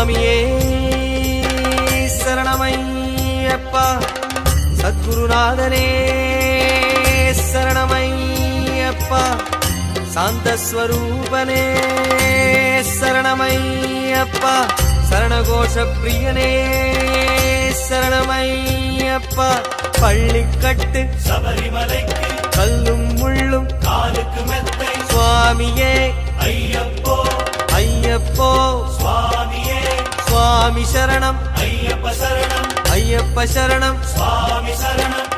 சுவாமியே சரணமையப்பா. சத்குருநாதனே சரணமையப்பா. சாந்தஸ்வரூபனே சரணமையப்பா. சரணகோஷ பிரியனே சரணமையப்பா. பள்ளிக்கட்டு சபரிமலைக்கு கல்லும் முள்ளும் காலுக்கு மெத்தை சுவாமியே ஐயப்போ ஐயப்போ சுவாமியே சுவாமி சரணம் ஐயப்ப சரணம் ஐயப்ப சரணம் சுவாமி சரணம்.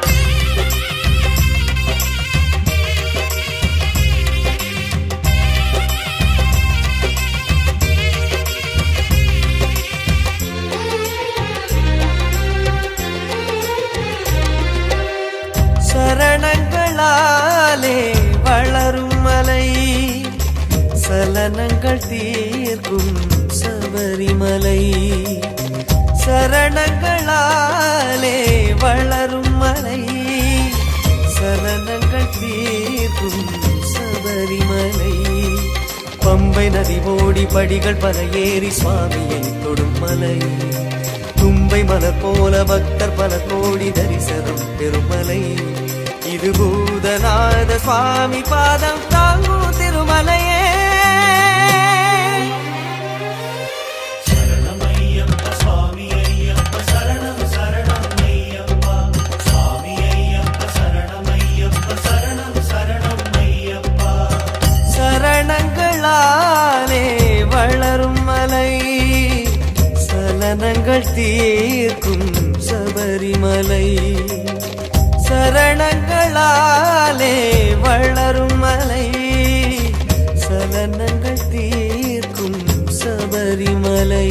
சரணங்களாலே வளரும் மலை சலனங்கள் தீர்க்கும் சபரிமலை. சரணங்களாலே வளரும் மலை சலனங்கள் தீர்க்கும் சபரிமலை. பம்பை நதி ஓடி படிகள் பல ஏறி சுவாமியை தொடும் மலை. தும்பை மலர் போல பக்தர் பல கோடி தரிசனம் பெருமலை. இது பூதநாத சுவாமி பாதம் தாங்கும் திருமலையே. சரணம் ஐயப்ப சுவாமி ஐயப்ப சரணம் சரணம் ஐயப்பா. சுவாமி ஐயப்ப சரணம் ஐயப்ப சரணம் சரணம் ஐயப்பா. சரணங்களாலே வளரும் மலை சலனங்கள் தீர்க்கும் சபரிமலை. சரணங்களாலே வளரும் மலை சலனங்கள் தீர்க்கும் சபரிமலை.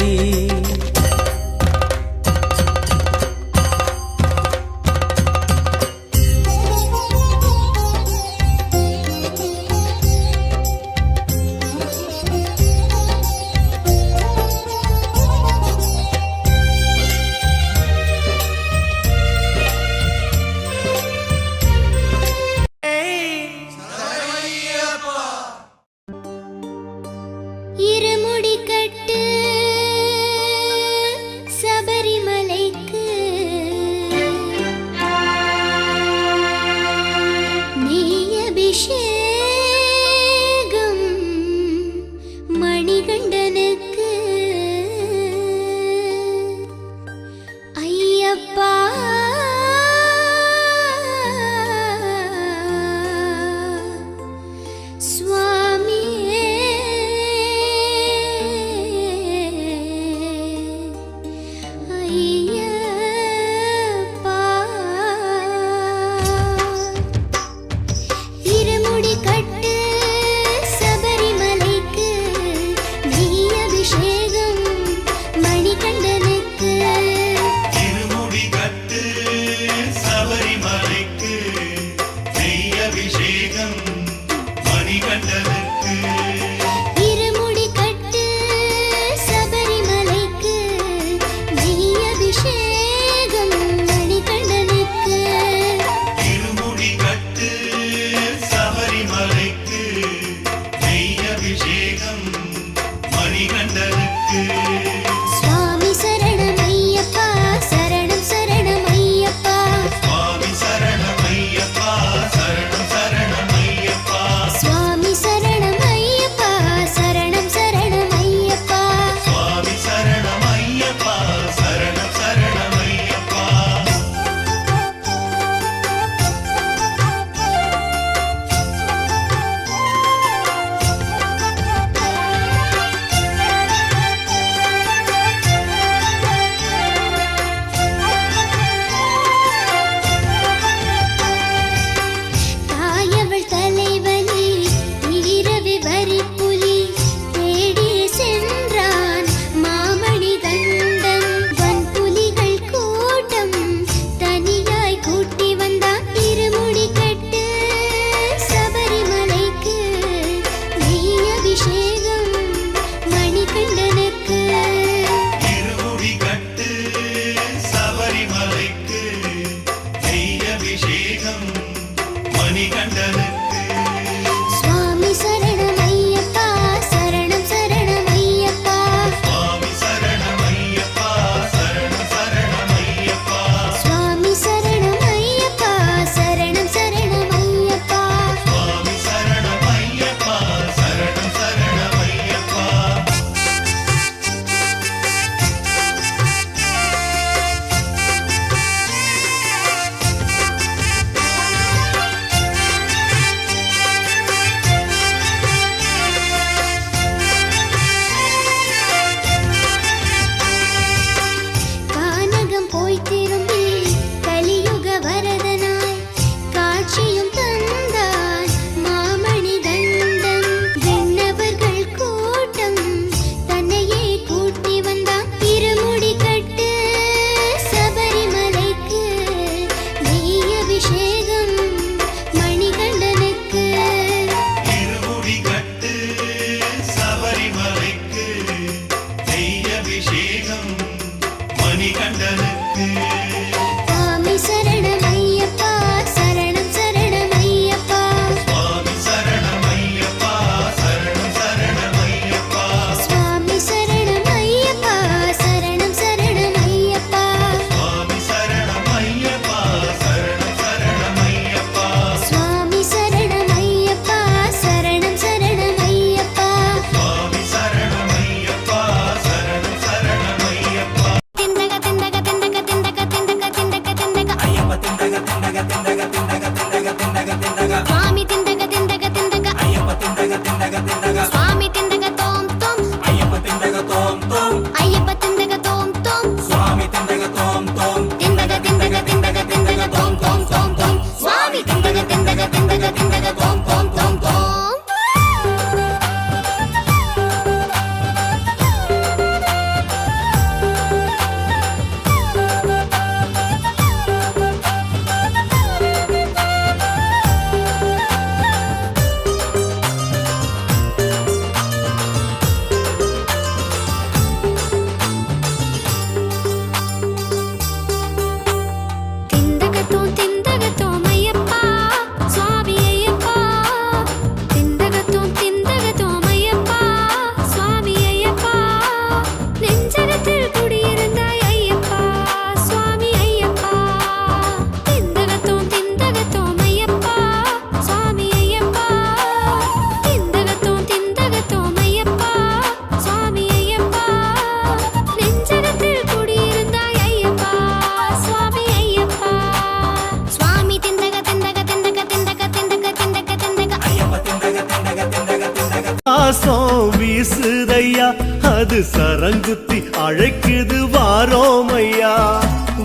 அது சரங்குத்தி அழைக்குது வாரோமையா.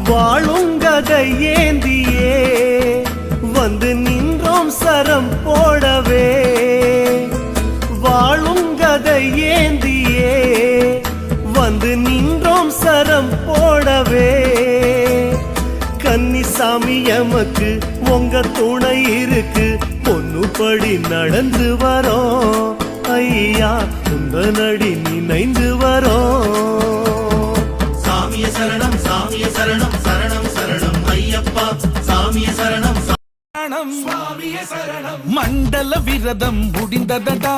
வாழுங்கதை ஏந்தியே வந்து நின்றோம் சரம் போடவே. வாழுங்கதை ஏந்தியே வந்து நின்றோம் சரம் போடவே. கன்னிசாமி எமக்கு உங்க துணை இருக்கு. பொண்ணுப்படி நடந்து வரோம் ஐயா, குந்தனடி நினைந்து வரோம். சாமிய சரணம் சாமிய சரணம் சரணம் சரணம் ஐயப்பா. சாமிய சரணம் சுவாமிய சரணம். மண்டல விரதம் முடிந்ததடா,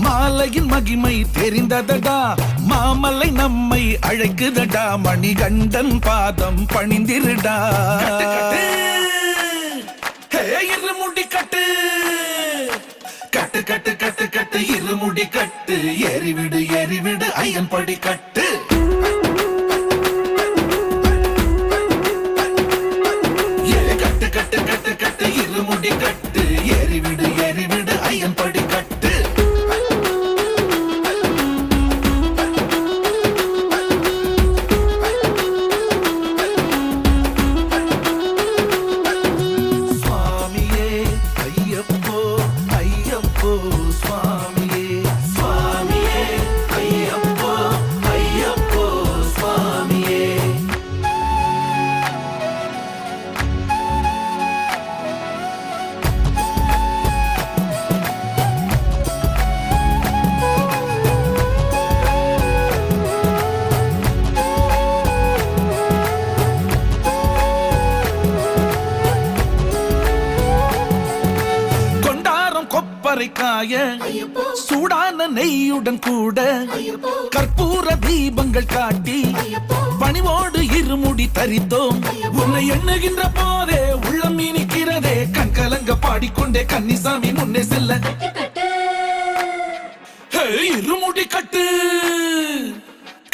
மாலையின் மகிமை தெரிந்ததடா. மாமலை நம்மை அழைக்குதடா, மணிகண்டன் பாதம் பணிந்திருடா. இருமுடி கட்டு கட்டு கட்டு கட்டு கட்டு இருமுடி கட்டு. ஏறிவிடு ஏறிவிடு ஐயன் படி கட்டு. கட்டு கட்டு கட்டு கட்டு இருமுடி கட்டு. ஏறிவிடு ஏறிவிடு ஐயன் படி கட்டு. சுவாமியே ஐயப்போ ஐயப்போ சுவாமியே. சுவாமியே ஐயப்போ ஐயப்போ சுவாமியே. கொண்டாரம் கொப்பரை காய சூடான நெய்யுடன் கூட கற்பூர தீபங்கள் காட்டி பணிவோடு இருமுடி தரித்தோம். உன்னை எண்ணுகின்ற போதே உள்ளம் இனிக்கிறதே. கண் கலங்க பாடிக்கொண்டே கன்னிசாமி முன்னே செல்ல. ஹே, இருமுடி கட்டு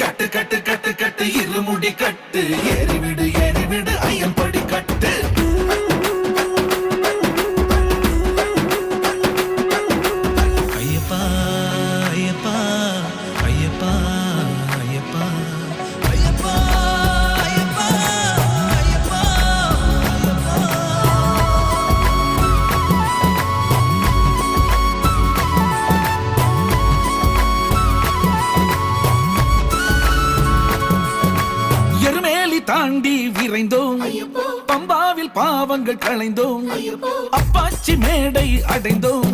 கட்டு கட்டு கட்டு கட்டு இருமுடி கட்டு. ஏறிவிடு ஏறிவிடு ஐயன் படி கட்டு. ஐயப்பா ஐயப்பா ஐயப்பா ஐயப்பா ஐயப்பா ஐயப்பா ஐயப்பா. எருமேலி தாண்டி விரைந்தோம், பம்பாவில் பாவங்கள் களைந்தோம். அப்பாச்சி மேடை அடைந்தோம்,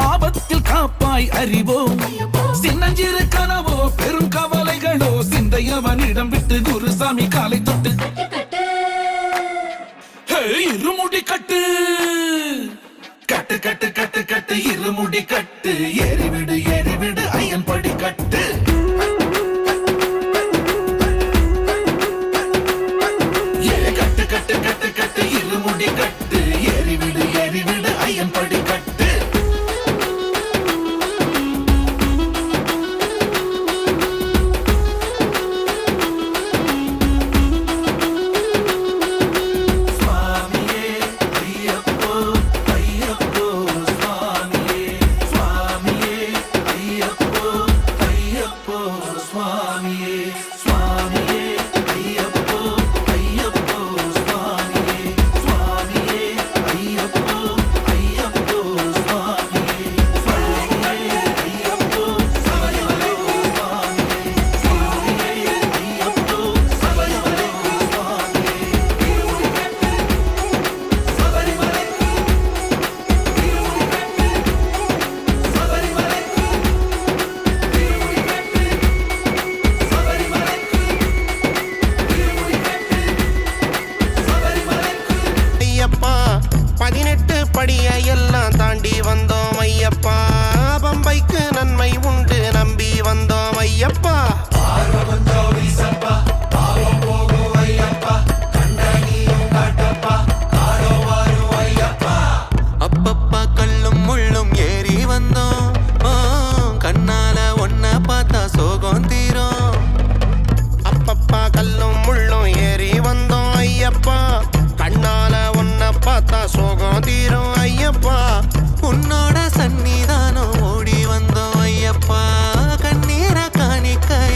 ஆபத்தில் காப்பாய் அறிவோம். சின்னஞ்சிறு கனவோ பெரும் கவலைகளோ சிந்தையவனிடம் விட்டு குருசாமி காலை தொட்டு. ஹே, இருமுடி கட்டு கட்டு கட்டு கட்டு கட்டு இருமுடி கட்டு. ஏறிவிடு ஏறிவிடு ஐயன் படி கட்டு. கட்டு கட்டு கட்டு கட்டு இருமுடி கட்டு. ஏறிவிடு ஏறிவிடு ஐயன் படி கட்டு. சுவாமியே ஐயப்போ ஐயப்போ சுவாமியே. சுவாமியே ஐயப்போ ஐயப்போ சுவாமியே. சுவாமியே ஐயப்போ ஐயப்போ சுவாமியே. சுவாமியே ஐயப்போ ஐயப்போ சுவாமியே. சுவாமியே ஐயப்போ சபரிமலை சுவாமியே. சுவாமியே ஐயப்போ சபரிமலை சுவாமியே. சபரிமலை ஐயப்பா 18 படிய எல்லாம் தாண்டி வந்தோம் ஐயப்பா. பம்பைக்கு நன்மை உண்டு நம்பி வந்தோம் ஐயப்பா. அப்பப்பா கல்லும் முள்ளும் ஏறி வந்தோம். கண்ணால ஒன்ன பார்த்தா சோகம் தீரும். அப்பப்பா கல்லும் முள்ளும் ஏறி வந்தோம் ஐயப்பா. கண்ணால ஒன்ன பார்த்தா சோகம் தீரும் ஐயப்பா. உன்னோட சன்னிதானம் ஓடி வந்தோம் ஐயப்பா. கண்ணீர காணிக்கைய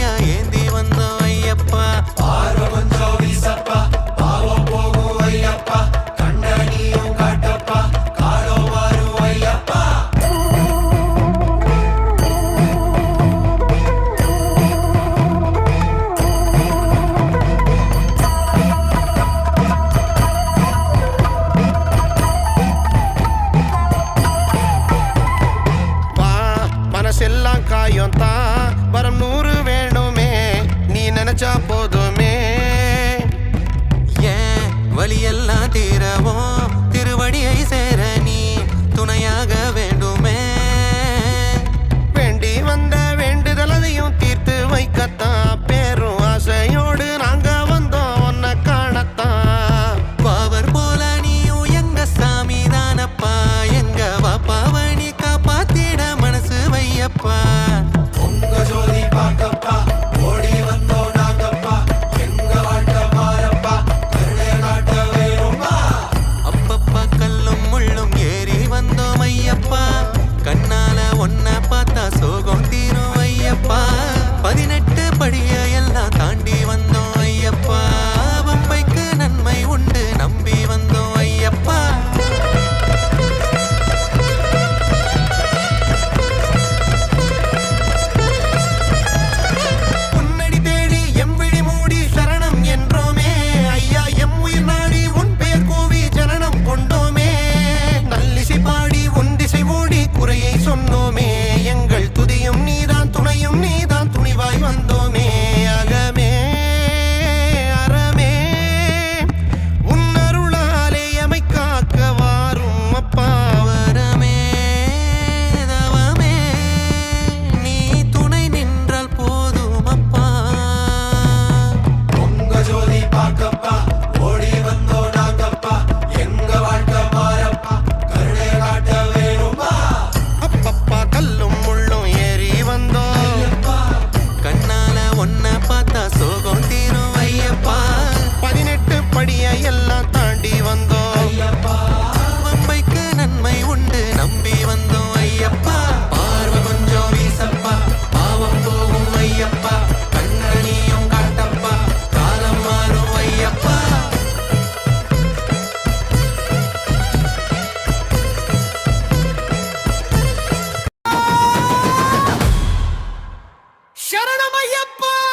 ஐயப்பா